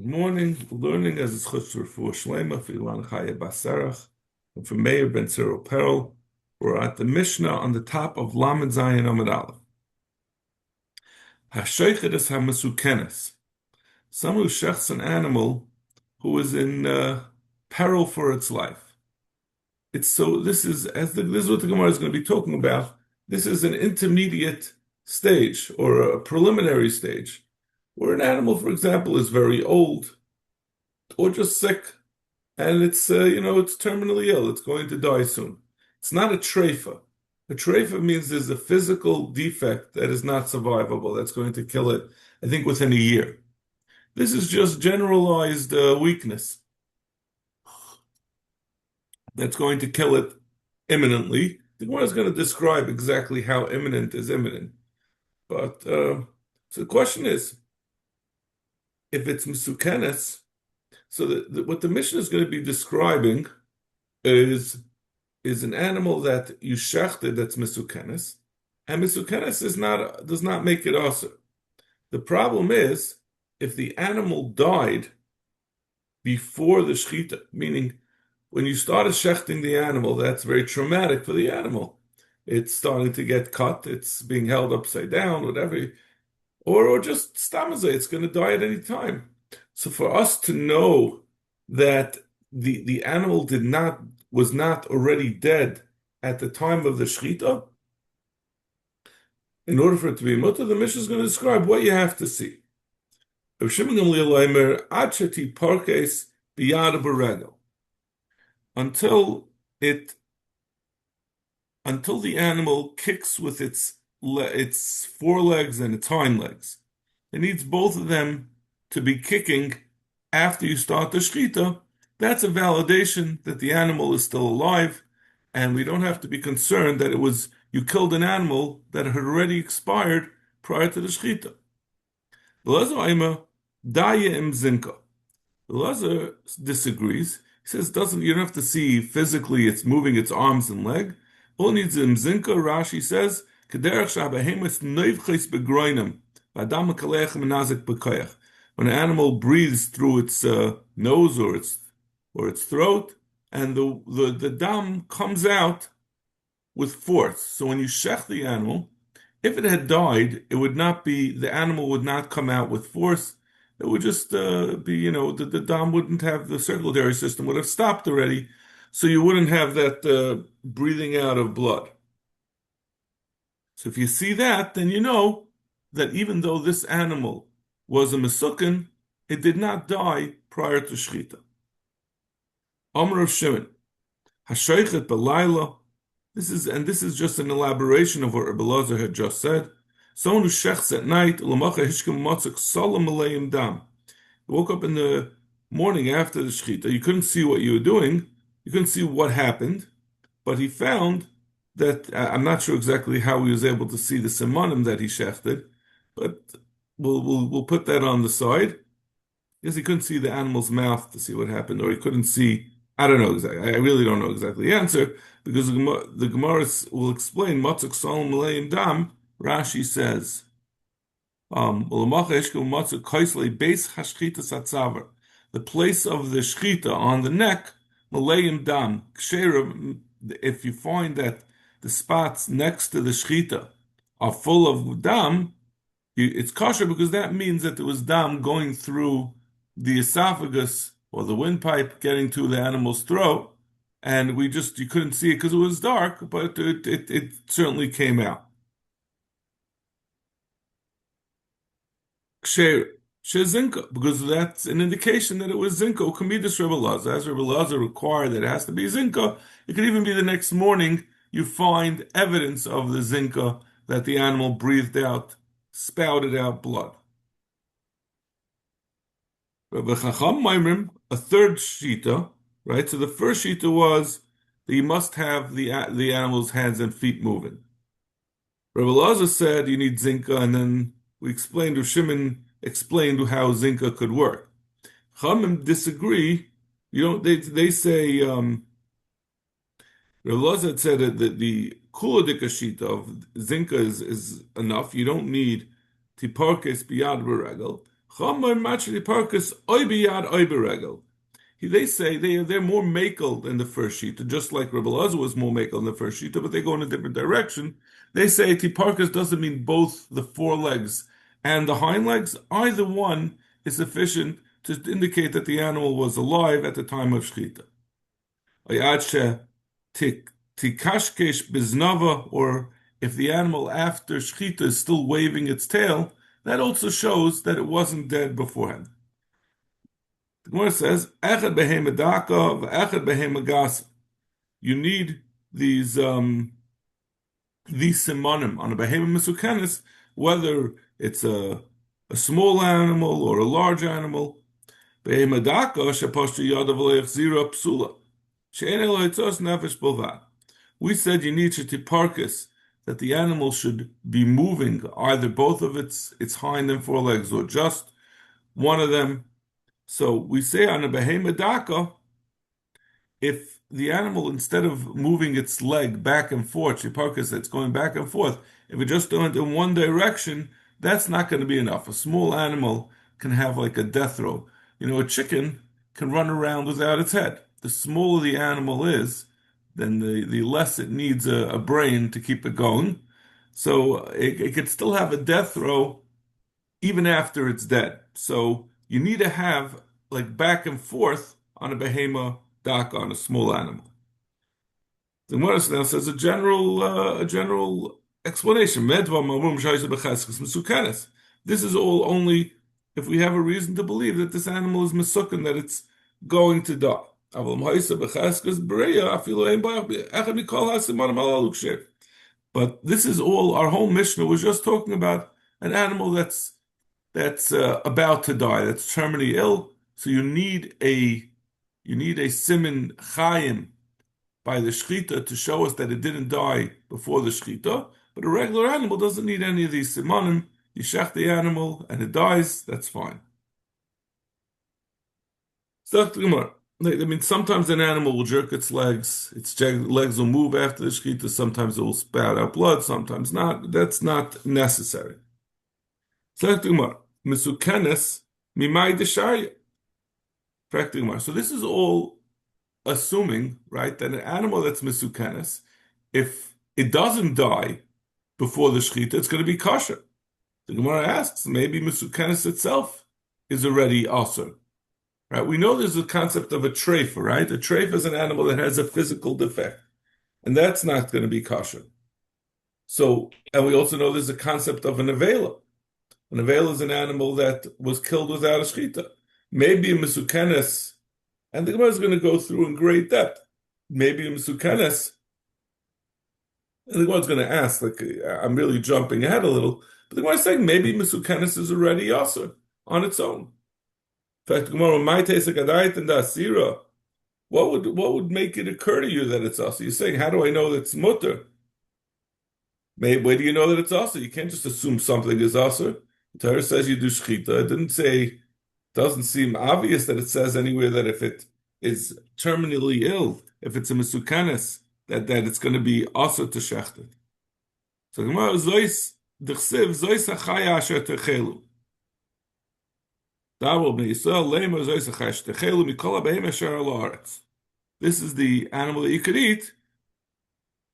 Good morning. Learning as it's chutz for Shlema for Ilan Chaya Basarach and from Meir Ben Cyril Peril. We're at the Mishnah on the top of Lamed Zayin Amud Aleph. Hashoichedes HaMesukenes. Someone who shechts an animal who is in peril for its life. This is what the Gemara is going to be talking about. This is an intermediate stage or a preliminary stage where an animal, for example, is very old or just sick, and it's terminally ill. It's going to die soon. It's not a treifa. A treifa means there's a physical defect that is not survivable. That's going to kill it, I think, within a year. This is just generalized weakness that's going to kill it imminently. The Gemara is going to describe exactly how imminent is imminent. But so the question is, if it's mesukenes, so what the Mishnah is going to be describing is an animal that you shechted that's mesukenes, and mesukenes does not make it also. The problem is if the animal died before the shechita, meaning when you started shechting the animal, that's very traumatic for the animal. It's starting to get cut, it's being held upside down, whatever, or just stamaze, it's going to die at any time. So for us to know that the animal was not already dead at the time of the shechita, in order for it to be mutter, the Mishnah is going to describe what you have to see. Until the animal kicks with its forelegs and its hind legs. It needs both of them to be kicking after you start the shechita. That's a validation that the animal is still alive, and we don't have to be concerned that you killed an animal that had already expired prior to the shechita. Elazar disagrees. He says you don't have to see physically it's moving its arms and leg. All it needs is mzinka. Rashi says when an animal breathes through its nose or its throat, and the dam comes out with force. So when you shech the animal, if it had died, the animal would not come out with force. It would just be, the dam wouldn't have, the circulatory system would have stopped already, so you wouldn't have that breathing out of blood. So if you see that, then you know that even though this animal was a mesukin, it did not die prior to shechita. Amr of Shimon, Hashoichet B'layla. This is just an elaboration of what Rabbi Elazar had just said. Someone who shechts at night, dam. You woke up in the morning after the shechita. You couldn't see what you were doing. You couldn't see what happened, but he found that I'm not sure exactly how he was able to see the simonim that he shechted, but we'll put that on the side. Because he couldn't see the animal's mouth to see what happened, or he couldn't see. I don't know exactly. I really don't know exactly the answer, because the Gemara will explain matzuk salam malayim dam. Rashi says, the place of the shechita on the neck, malayim dam. If you find that the spots next to the shechita are full of dam, it's kosher, because that means that there was dam going through the esophagus or the windpipe getting to the animal's throat, and you couldn't see it because it was dark, but it certainly came out. Zinka, because that's an indication that it was zinka. It can be this Rebbe Elazar. As Rebbe Elazar required that it has to be zinka, it could even be the next morning you find evidence of the zinka that the animal breathed out, spouted out blood. Rabbi Chacham Maimrim, a third shita, right? So the first shita was that you must have the animal's hands and feet moving. Rabbi Elazar said you need zinka, and then we explained, or Shimon explained how zinka could work. Chamim disagree. They say Rabbi Elazar said that the kuladika shita of zinka is enough. You don't need tiparkes biyad b'regel. Chomer machli parkas oy biyad oy beregel. They say they're more makel than the first shita, just like Rebbe Elazar was more makel than the first shita, but they go in a different direction. They say tiparkas doesn't mean both the forelegs and the hind legs. Either one is sufficient to indicate that the animal was alive at the time of shchita. Ayadshe tikashkesh biznava, or if the animal after shchita is still waving its tail, that also shows that it wasn't dead beforehand. The Gemara says, "Echad behema daka, v'echad behema gas." You need these simonim on a behema mesukenis, whether it's a small animal or a large animal. Behema daka shepashtu yadav zira psula. She'en elo hitzos nefesh bilvad. We said you need shetiparkis, that the animal should be moving either both of its hind and forelegs or just one of them. So we say on a behema daka, if the animal, instead of moving its leg back and forth, shiparkas, it's going back and forth, if it just went in one direction, that's not going to be enough. A small animal can have like a death row. A chicken can run around without its head. The smaller the animal is, then the less it needs a brain to keep it going. So it could still have a death row even after it's dead. So you need to have like back and forth on a behema daka, on a small animal. The Gemara now says a general explanation. This is all only if we have a reason to believe that this animal is mesukken, that it's going to die. But this is all, our whole Mishnah was just talking about an animal that's about to die, that's terminally ill. So you need a simin chayim by the shchita to show us that it didn't die before the shchita. But a regular animal doesn't need any of these simonim. You shech the animal and it dies, that's fine. So sometimes an animal will jerk its legs will move after the shchita, sometimes it will spat out blood, sometimes not. That's not necessary. So Misukenes mimai deshaya. So this is all assuming, right, that an animal that's misukenes, if it doesn't die before the shechita, it's going to be kosher. The Gemara asks, maybe misukenes itself is already asur. Right? We know there's a concept of a treifa, right? A treifa is an animal that has a physical defect, and that's not going to be kosher. So, and we also know there's a concept of a nevela. A nevela is an animal that was killed without a shechita. Maybe a misukenes, and the Gemara is going to go through in great depth. Maybe a misukenes, and the Gemara is going to ask, like, I'm really jumping ahead a little, but the Gemara is saying maybe misukenes is already asur on its own. In fact, the Gemara might taste like a and asira. What would make it occur to you that it's asur? You're saying, how do I know that it's mutter? Maybe, where do you know that it's asur? You can't just assume something is asur. The Torah says you do shechita. It didn't say. Doesn't seem obvious that it says anywhere that if it is terminally ill, if it's a mesukanes, that it's going to be also to shechted. So Gemara zois d'chsev zois achaya asher techelu. Davol b'nei Yisrael leima zois achaya asher techelu mikol habeim asher al haaretz. This is the animal that you could eat.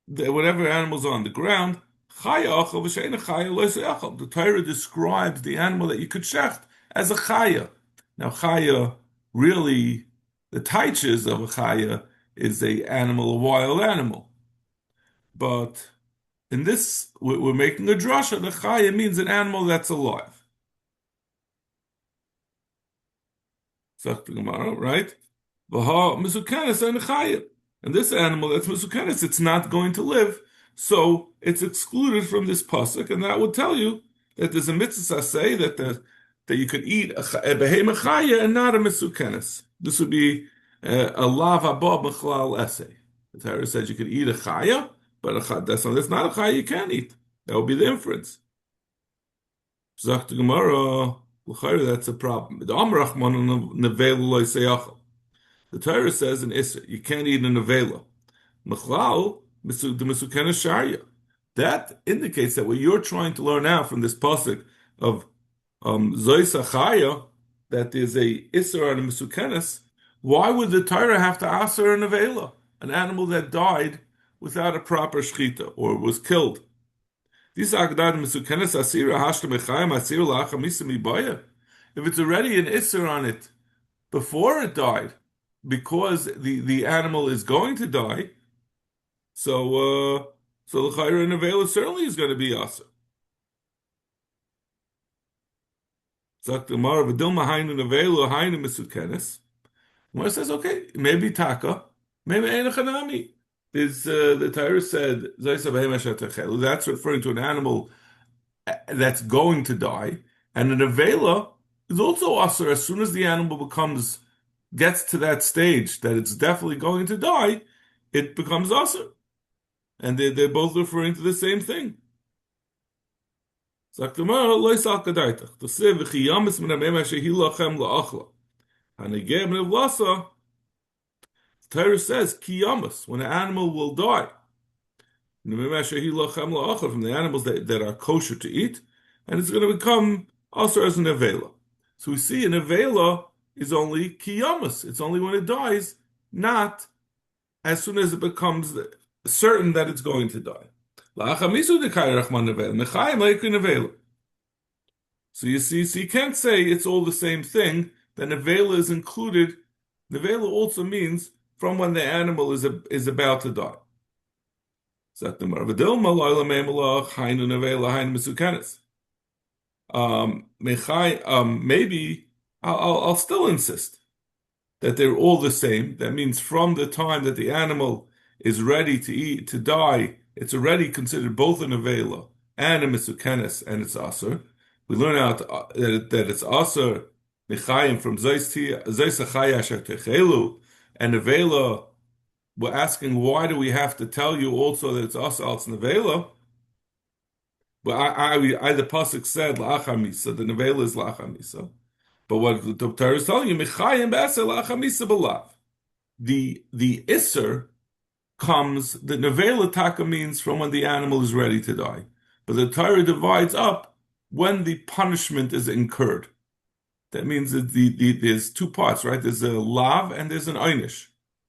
Whatever animal's on the ground. Chaya achal v'shein chaya lo yisayachal. The Torah describes the animal that you could shecht as a chaya. Now, chaya, really, the taiches of a chaya is a wild animal. But in this, we're making a drasha. The chaya means an animal that's alive. Right? And this animal that's mesukenes, it's not going to live. So it's excluded from this pasuk, and that would tell you that there's a mitzvah say that you could eat a behema chaya and not a mesukenes. This would be a lav haba b'chlal essay. The Torah says you could eat a chaya, but that's not a chaya you can't eat. That would be the inference. Zakt Gemara, that's a problem. The Torah says in Isra, you can't eat a nevela. Mechlal, the mesukenes sharia. That indicates that what you're trying to learn out from this pasuk of Zois Achaya, that there's a Isser and a Mesukenes, why would the Torah have to Aser an Avela, an animal that died without a proper Shechita or was killed? This Agdad Mesukenes Asira Hashta Mechayim Asir Lacha Misa Mibaya. If it's already an Isser on it before it died, because the animal is going to die, so the Chayra and Avela certainly is going to be Aser. Sagt the Gemara, "V'dilma hainu nevelu hainu misukenes." Gemara says, okay, maybe taka, maybe ein chanami. Is the Torah said "Zayis abayim asher techelu"? That's referring to an animal that's going to die, and an avela is also aser as soon as the animal gets to that stage that it's definitely going to die, it becomes aser, and they're both referring to the same thing. Sagt the Gemara, "Lo yisal kadaitach." To say v'chiyamis min hameim asher hilachem la'achla. Hanegeh min avlasa. The Torah says kiyamas, when an animal will die. From the animals that are kosher to eat, and it's going to become also as an avela. So we see an avela is only kiyamas. It's only when it dies, not as soon as it becomes certain that it's going to die. So you see, so you can't say it's all the same thing. Then avela is included. Nevela also means from when the animal is about to die. Maybe I'll still insist that they're all the same. That means from the time that the animal is ready to eat, to die, it's already considered both an avela and a misukenes, and it's aser. We learn out that it's aser mechayim from zeis achaya asher techelu, and avela. We're asking, why do we have to tell you also that it's aser al nevela? But the pasuk said la'achamisa, the nevela is la'achamisa. But what the Torah is telling you, mechayim be'aser la'achamisa b'lav. The iser comes, the nevela taka means from when the animal is ready to die. But the Torah divides up when the punishment is incurred. That means that there's two parts, right? There's a lav and there's an einish.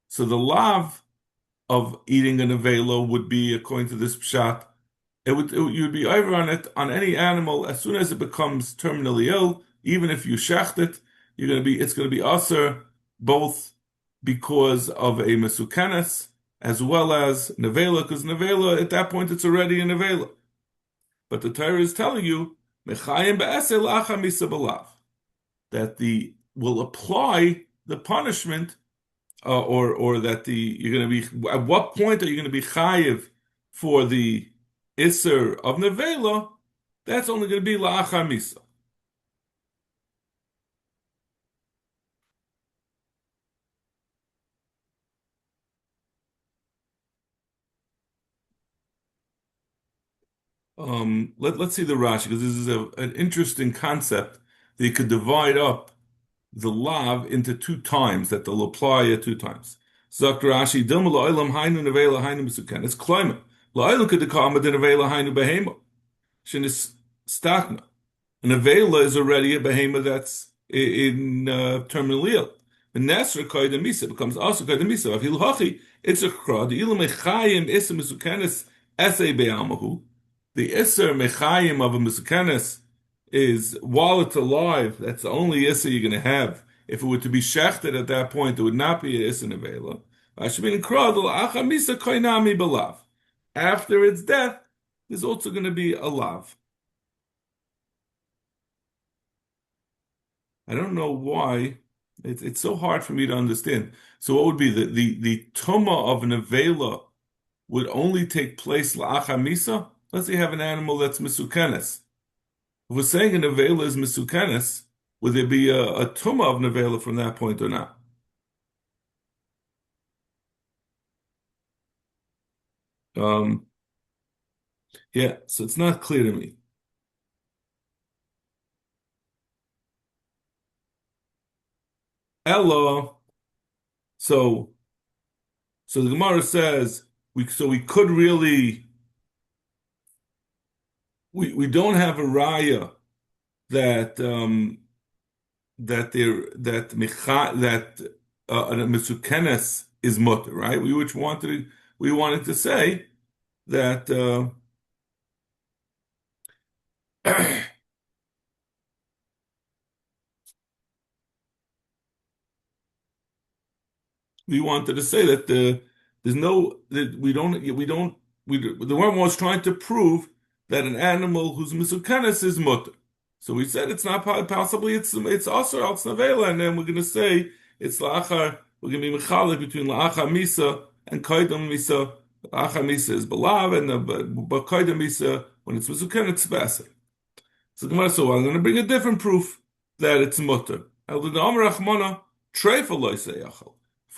So the lav of eating an avela would be, according to this pshat, you'd be over on it on any animal as soon as it becomes terminally ill. Even if you shecht it, it's going to be aser both because of a mesukenes as well as nevela, because nevela at that point it's already a nevela. But the Torah is telling you mechayim be'eser la'achamisa b'lav, that will apply the punishment, or that you're going to be, at what point are you going to be chayiv for the iser of nevela? That's only going to be la'achamisa. Let's see the Rashi, because this is an interesting concept that you could divide up the lav into two times, that they'll apply it two times. Zok Rashi, Dilma la'olam hainu nevela hainu mesuken. It's climate. La'olam could come with the nevela hainu behema. Shenis stakna. An avela is already a behema that's in terminal ill. The nesra koydem misa becomes also koydem misa. If hilhachi, it's a chra. The ilam mechayim isa mesukenes esay be'amahu. The iser mechayim of a mesukenes is while it's alive. That's the only iser you're going to have. If it were to be shechted at that point, it would not be an iser nevela. After its death, there's also going to be a lav. I don't know why. It's so hard for me to understand. So what would be the tuma of an avela would only take place la'achamisa? Let's say you have an animal that's misukenes. If we're saying an avela is misukenes, would there be a tuma of nevela from that point or not? Um, yeah, so it's not clear to me. Ella, so the Gemara says we could really we don't have a raya that a Mesukenes is mutter, right? We wanted to say that we wanted to say that there's no that the one was trying to prove that an animal whose Mesukenes is mutter. So we said it's not possibly it's also al Snavela, and then we're going to say it's la'achar. We're going to be mechalik between la'achar misa and kaidam misa. La'achar misa is belav, and but kaidam misa when it's mesuken it's beser. So the Gemara, so I'm going to bring a different proof that it's mutter. Before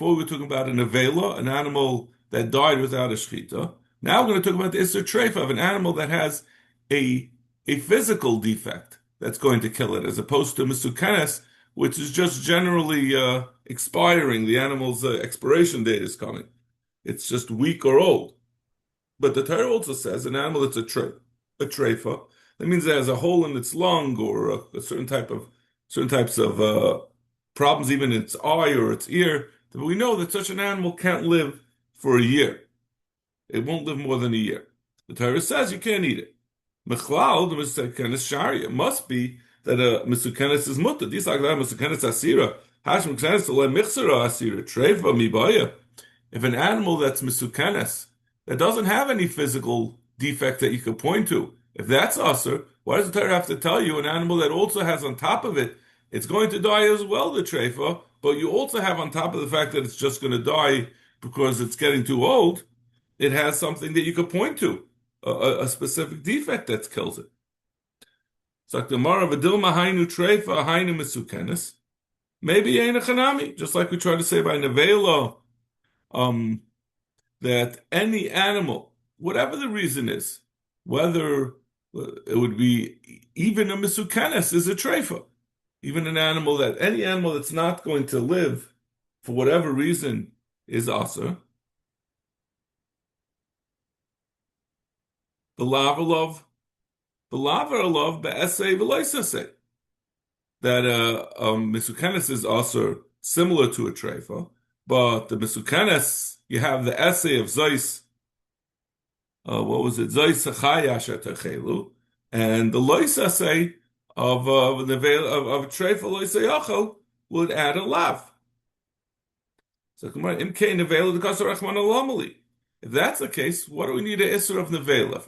we were talking about an avela, an animal that died without a shechita. Now we're going to talk about the isser treifa of an animal that has a physical defect that's going to kill it, as opposed to misukanes, which is just generally expiring. The animal's expiration date is coming. It's just weak or old. But the Torah also says an animal that's a treifa. That means it has a hole in its lung or a certain types of problems, even in its eye or its ear. But we know that such an animal can't live for a year. It won't live more than a year. The Torah says you can't eat it. Mechlal, the Mesukenes Shari. It must be that a Mesukenes is mutter. These like that Mesukenes Asira. Hash Mesukenes to let Mixera Asira. Treifa Mibaya. If an animal that's Mesukenes, that doesn't have any physical defect that you could point to, if that's usher, why does the Torah have to tell you an animal that also has on top of it, it's going to die as well, the treifa, but you also have on top of the fact that it's just going to die because it's getting too old, it has something that you could point to, a specific defect that kills it. So the Mara Vadilma Hainu Treifa Hainu Mesukenes. Maybe Aina Chanami, just like we try to say by Nevela, that any animal, whatever the reason is, whether it would be even a Mesukenes is a treifa. Even any animal that's not going to live for whatever reason is aser. The lava love be'esei v'loisasei. That Mesukenes is also similar to a treifa, but the Mesukenes, you have the essay of Zeus. What was it? Zeus Achayasha Techelu, and the Lois essay of treifa Loisei Achel would add a lav. So Imkei Nevela the Kasar Rachman Alamali. If that's the case, what do we need an Isser of Nevela?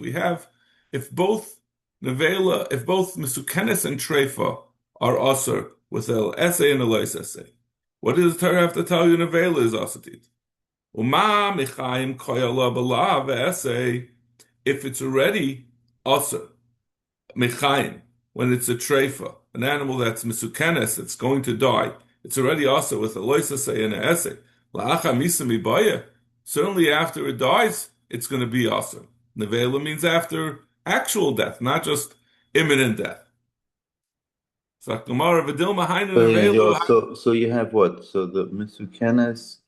If both Mesukenes and Treifa are Asr with a essay and a Lois essay, what does the Torah have to tell you Nevela is Asatit? Uma Michaim Koyala Balav essay if it's already Asr, Michaim, when it's a Treifa, an animal that's Mesukenes, that's going to die, it's already Asr with a Lois essay and an essay. La'acha Misa Mibaya. Certainly after it dies, it's going to be awesome. Nevela means after actual death, not just imminent death. So you have what? So the Misukenes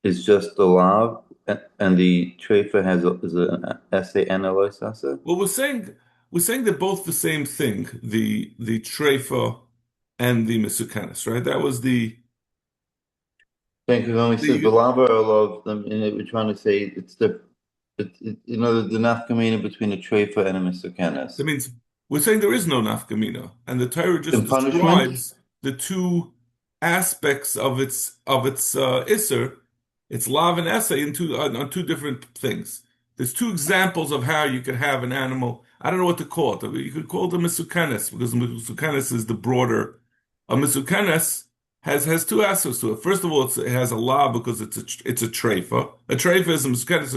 is just the lav, and the treifa is an essay and a loisasa? Well, we're saying they're both the same thing, the treifa and the Misukenes, right? That was the Because when we said the lava or love them, and we're trying to say it's the nafkamina between a treifa and a Misukenes. That means we're saying there is no nafkamina, and the Torah just describes the two aspects of its iser, its lav and essay, on two different things. There's two examples of how you could have an animal. I don't know what to call it. You could call it a Misukenes, because Misukenes is the broader. A Misukenes has two aspects to it. First of all, it has a law because it's a treifa. A treifa is a Misukenes is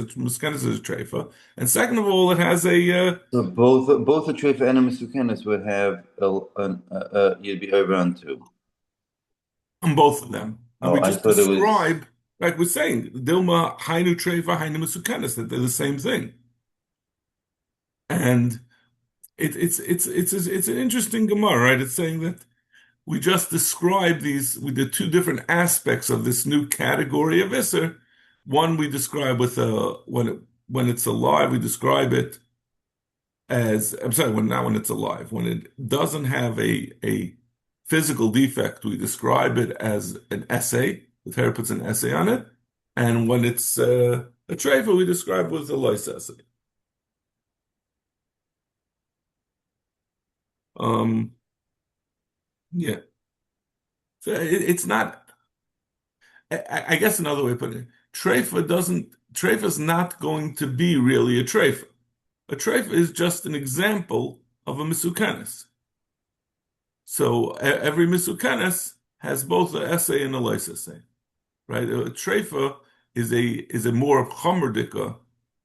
a treifa. And second of all, it has a... so both a treifa and a Misukenes would have you'd be over on two. On both of them. And we just describe, like we're saying, Dilma, Hainu treifa, Hainu Misukenes, that they're the same thing. And it's an interesting Gemara, right? It's saying that we just described with the two different aspects of this new category of Isser. One we describe with when it's alive, we describe it as I'm sorry, when not when it's alive. When it doesn't have a physical defect, we describe it as an essay. The Torah puts an essay on it, and when it's a treifa, we describe it as a lois essay. Um, yeah, so it's not. I guess another way of putting it, treifa is not going to be really a treifa. A treifa is just an example of a misukanis. So every misukanis has both an essay and a lois essay, right? A treifa is a more chomerdika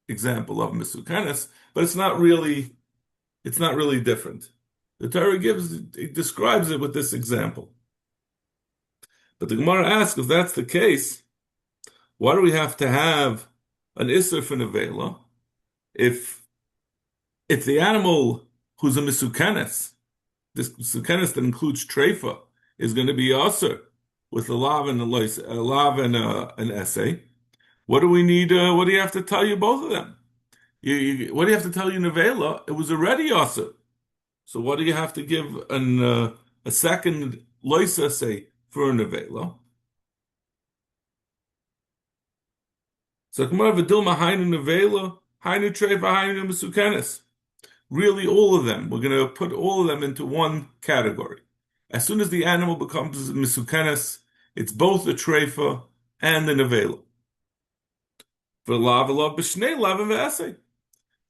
example of misukanis, but it's not really different. The Torah it describes it with this example. But the Gemara asks, if that's the case, why do we have to have an Isser for Nevela if the animal who's a Misukanes, this Misukanes that includes Treifa, is going to be Aser with a lav and a lav and an essay? What do we need? What do you have to tell you both of them? What do you have to tell you Nevela? It was already Aser. So what do you have to give a second lois essay for a Nevela? So Gemara v'dilma hainu nevela, hainu treifa, hainu mesukenes. Really, all of them. We're going to put all of them into one category. As soon as the animal becomes mesukenes, it's both the treifa and the nevela. For lav b'shnei lav v'esei.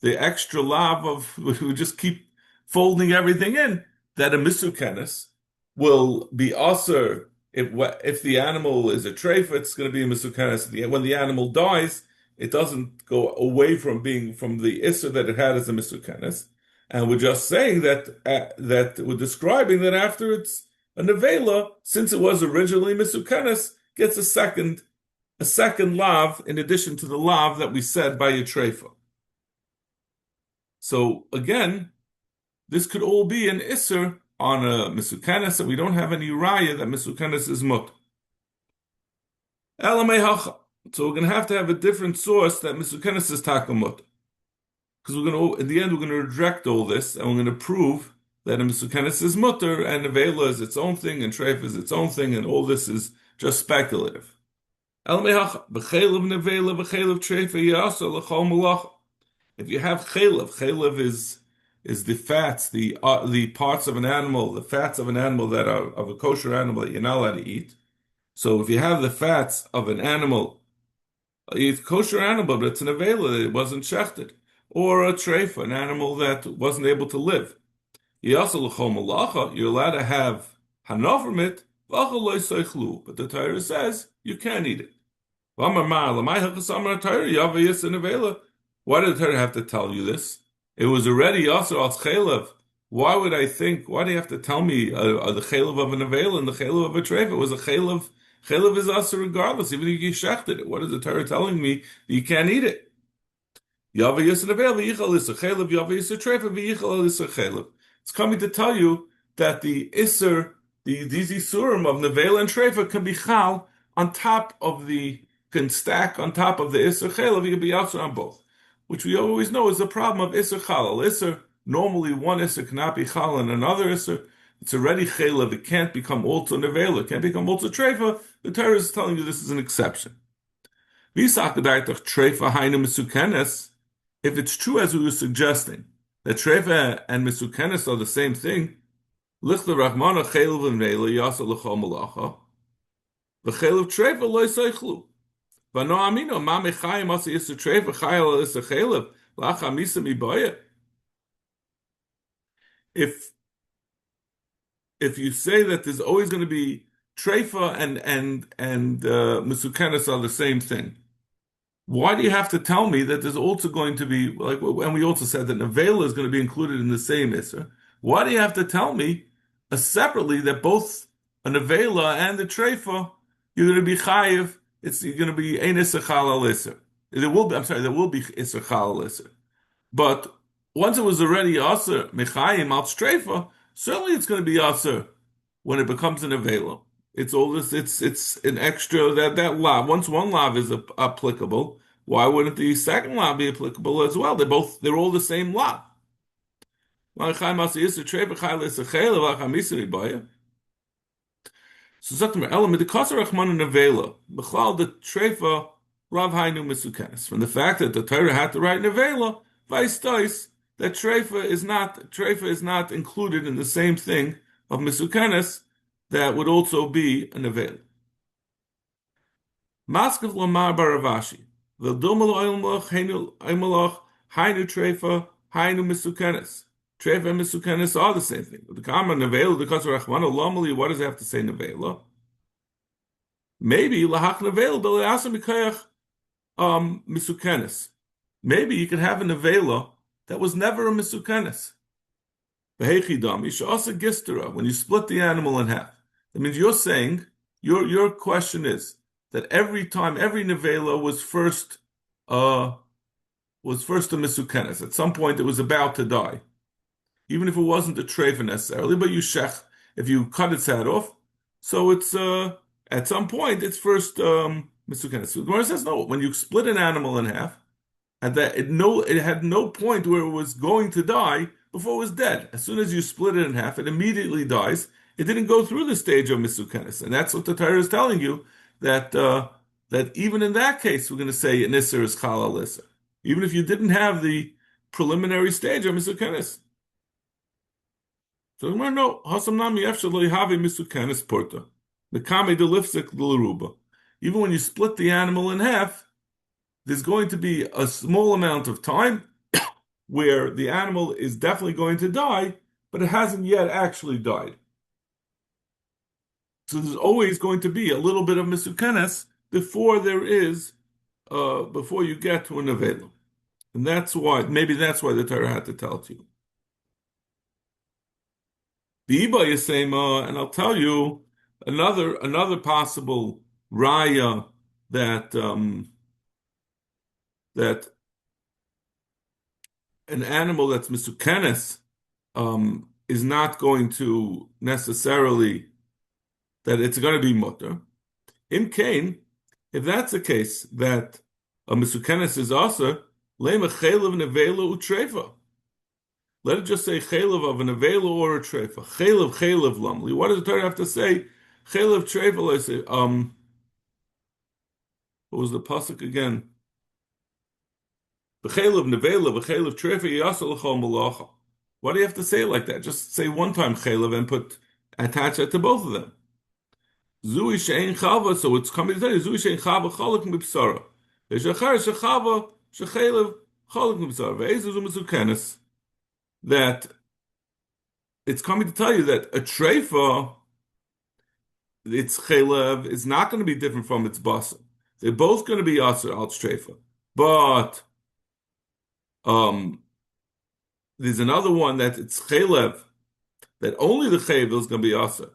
The extra lav of we just keep folding everything in. That a misukenes will be aser. If the animal is a treifa, it's going to be a misukanis. When the animal dies, it doesn't go away from being from the isser that it had as a misukanis. And we're just saying that we're describing that after it's a nevela, since it was originally misukanis, gets a second lav in addition to the lav that we said by a treifa. So again, this could all be an isser on a misukanis, and we don't have any raya that misukanis is mut. So we're going to have a different source that misukanis is takamut. Because in the end, we're going to reject all this, and we're going to prove that a misukanis is mutter, and nevela is its own thing, and treif is its own thing, and all this is just speculative. If you have chaylev is the fats, the parts of an animal, the fats of an animal that are of a kosher animal that you're not allowed to eat. So if you have the fats of an animal, it's a kosher animal, but it's an avela, it wasn't shechted, or a treifa, an animal that wasn't able to live. You're allowed to have hana from it, but the Torah says you can't eat it. Why did the Torah have to tell you this? It was already also al chaylev. Why do you have to tell me the chaylev of an avela and the chaylev of a treifa? It was a chaylev. Chaylev is also regardless, even if you shechted it. What is the Torah telling me? You can't eat it. It's coming to tell you that the iser, these isurim of nevela and treifa can be chal can stack on top of the iser chaylev. You can be also on both, which we always know is the problem of iser chalal. Iser, normally one iser cannot be chal and another iser. It's already chaylev. It can't become also nevela. It can't become also treifa. The Torah is telling you this is an exception. If it's true as we were suggesting, that treifa and misukenes are the same thing, lichla rachmana chaylev and nevela yasa l'chol malacha, v'chaylev treifa lo yisaychlu. V'no amino ma mechayim asa yisur treifa chayel yisur chaylev lacha misa miboya. If you say that there's always going to be treifa and misukenes are the same thing, why do you have to tell me that there's also going to be and we also said that nevela is going to be included in the same isser? Why do you have to tell me separately that both a nevela and the treifa you're going to be chayiv? You're going to be ein isser chalal isser. There will be isser chalal isser, but once it was already aser mechayim al treifa, certainly it's going to be aser when it becomes an nevela. It's all this. It's an extra that lav. Once one lav is applicable, why wouldn't the second lav be applicable as well? They're all the same lav. So sagt mir, Elam, the Kasar Rachman Nevela, Bechlal the Treifa Rav Hainu Misukenes. From the fact that the Torah had to write Nevela, vice dois, that Treifa is not included in the same thing of Misukenes that would also be a Nevela. Maskav Lamar Baravashi, the Dumal Oilmach Hainu Aimalach Hainu Treifa Hainu Misukenes. Treifa and Misukenes are the same thing. The Kama Nevela, the Kasar Rachman, Lamali, what does it have to say Nevela? Maybe lahach nevela b'le'asa mikayach misukenes. Maybe you could have a nevela that was never a misukenes. V'heichidam yishasa gistera, when you split the animal in half. That means you're saying your question is that every time every nevela was first a misukenes. At some point it was about to die, even if it wasn't a treifa necessarily, but if you cut its head off, so it's at some point it's first misukenes. So the Gemara says no. When you split an animal in half, and that it had no point where it was going to die before it was dead. As soon as you split it in half, it immediately dies. It didn't go through the stage of misukenes, and that's what the Torah is telling you, that that even in that case we're going to say an isser is chalal isser, even if you didn't have the preliminary stage of misukenes. So no, hasam nami efshar lo yihavi misukenes porta. Mekame delifzik l'ruba. Even when you split the animal in half, there's going to be a small amount of time where the animal is definitely going to die, but it hasn't yet actually died. So there's always going to be a little bit of misukenes before before you get to a nevela. And maybe that's why the Torah had to tell it to you. The Iba is saying, and I'll tell you another possible raya that that an animal that's misukenes is not going to necessarily, that it's going to be mutter. In Cain, if that's the case, that a misukenes is also lema chaylev nevela utrefa. Let it just say chaylev of a nevela or a trefa. Chaylev lamli. What does the Torah have to say? Chaylev trefa. Let's say what was the pasuk again? V'chaylev nevela, v'chaylev trefa yasa l'chol malacha. Why do you have to say it like that? Just say one time chaylev and attach it to both of them. Zui she'ein chava, so it's coming to tell you, Zui she'ein chava chalak mipsara. V'shachar shechava shechaylev chalak mipsara. V'ezu zu misukenes. That it's coming to tell you that a treifa, its chaylev, is not going to be different from its basa. They're both going to be aser al treifa. But there's another one that it's chaylev, that only the chaylev is going to be aser,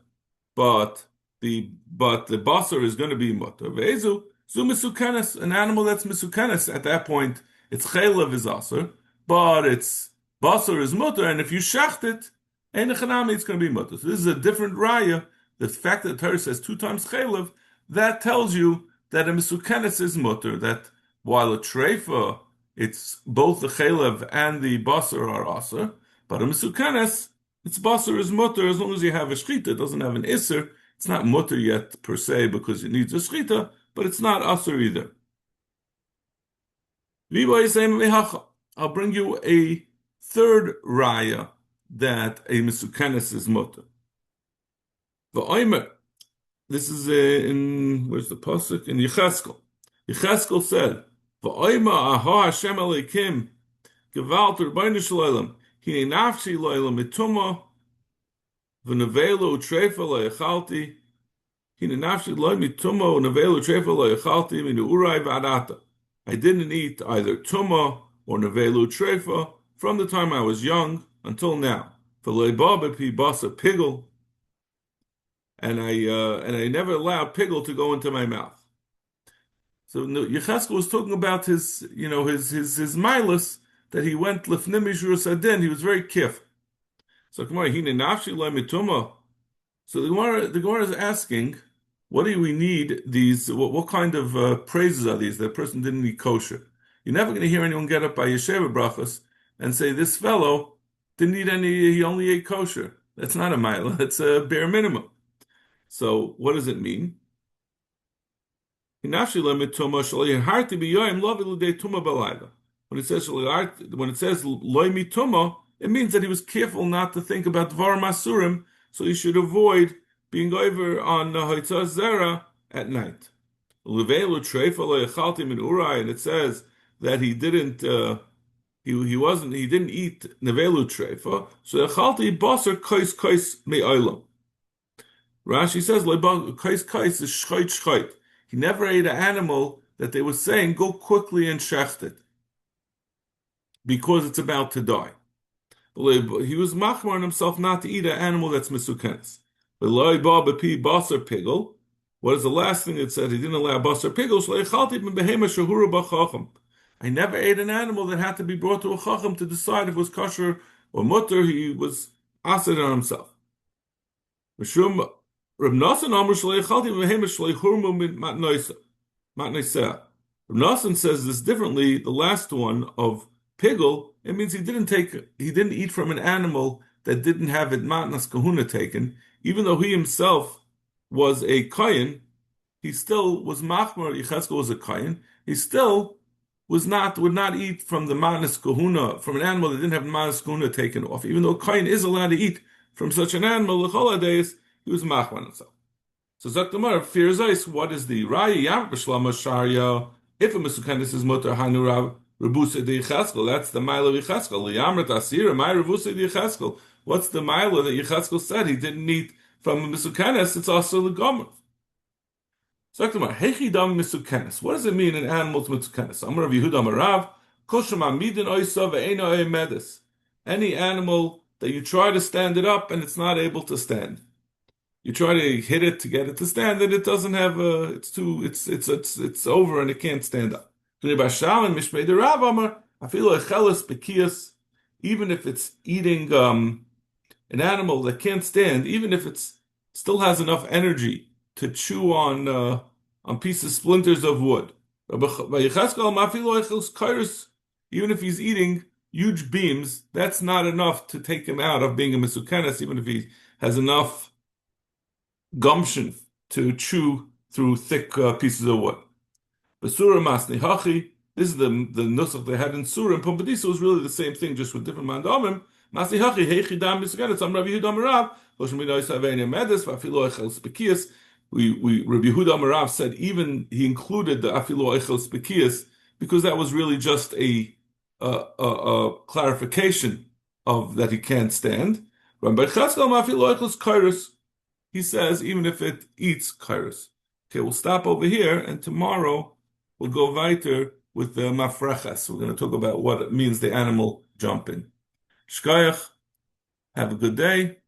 but the basar is going to be mutter. Ve'ezu zu misukenes, an animal that's misukenes. At that point, its chaylev is aser, but its basar is mutter, and if you shacht it, einachanami, it's going to be mutter. So this is a different raya. The fact that the Torah says 2 times chaylev, that tells you that a misukenes is mutter. That while a treifa, it's both the chaylev and the basar are aser, but a misukenes, its basar is mutter as long as you have a shchita. It doesn't have an isser. It's not mutter yet per se because it needs a shchita, but it's not aser either. I'll bring you a third raya that a misukenes is mutter. V'oimer, this is where's the pasuk? In Yecheskel. Yecheskel said, "V'oimer aha Hashem Elokim gewalt Rebbeinu Shalom hine nafshi lo'elam mituma v'nevelo utrefa lo'echalti hine nafshi lo'elam mituma v'nevelo utrefa lo'echalti minu urai v'adata." I didn't eat either tuma or nevelu trefa from the time I was young until now. V'lo'ebabepi basa pigel, and I never allowed pigel to go into my mouth. So Yecheskel was talking about his milus, that he went lefnim mishur sadin. He was very careful. So Gemara hine nafshi lemituma. So the Gemara is asking, what do we need these? What kind of praises are these? That person didn't eat kosher. You're never going to hear anyone get up by Yesheva brachas and say, this fellow Didn't eat any, he only ate kosher. That's not a mila, that's a bare minimum. So what does it mean? When it says loy mituma, it means that he was careful not to think about dvar masurim, so he should avoid being over on hoitzah zera at night. Levelu treifa lo yechalti min urai, and it says that he didn't eat nevelu treifa, so yechalti basar kais me'olam. Rashi says kais is shchait. He never ate an animal that they were saying go quickly and shecht it because it's about to die. He was machmar on himself not to eat an animal that's misukenes. But loy ba bepi basar pigel. What is the last thing it said? He didn't allow basar pigel. I never ate an animal that had to be brought to a chacham to decide if it was kosher or mutter. He was asid on himself. Mishum Reb Nosson Amr Shlei Chalti V'Mehem Shlei Hurmu Min Matnoiseh. Reb Nosson says this differently. The last one of pigel, it means he didn't eat from an animal that didn't have it matnas kahuna taken, even though he himself was a kohen. He still was machmer. Yechezkel was a kohen. He still would not eat from the matnas kahuna from an animal that didn't have matnas kahuna taken off, even though a kohen is allowed to eat from such an animal. The holidays he was machman himself. So Zaktamar fears ice. What is the raya yam b'shlama sharia? If a misukenis is mutar hanurav rebusa de Yecheskel, that's the mile of Yecheskel. Liyamrit asira my rebusa de Yecheskel. What's the mile that Yecheskel said he didn't eat from a misukenis? It's also the gomer. Zaktamar hechi dam misukenis. What does it mean in animals misukenis? Amar Yehuda Marav kosham amidin oisa ve'ena medis. Any animal that you try to stand it up and it's not able to stand. You try to hit it to get it to stand, and it doesn't have it's over and it can't stand up. Even if it's eating an animal that can't stand, even if it's still has enough energy to chew on pieces, splinters of wood. Even if he's eating huge beams, that's not enough to take him out of being a misukenes, even if he has enough gumption to chew through thick pieces of wood. Basura masni hachi. This is the nusach they had in Surah, and Pumbedisa was really the same thing, just with different mandamim. Masni hachi heichi dam misganet. Some Rabbi Yehuda Marav. Loshem b'noi saveinim medes v'afilo echel spekias. Rabbi Yehuda Marav said even he included the afilo echel spekias because that was really just a clarification of that he can't stand. Rabbi Chaskel mafilo echel kairos. He says, even if it eats kairos. Okay, we'll stop over here, and tomorrow we'll go weiter with the mafrechas. We're going to talk about what it means the animal jumping. Shkoyach, have a good day.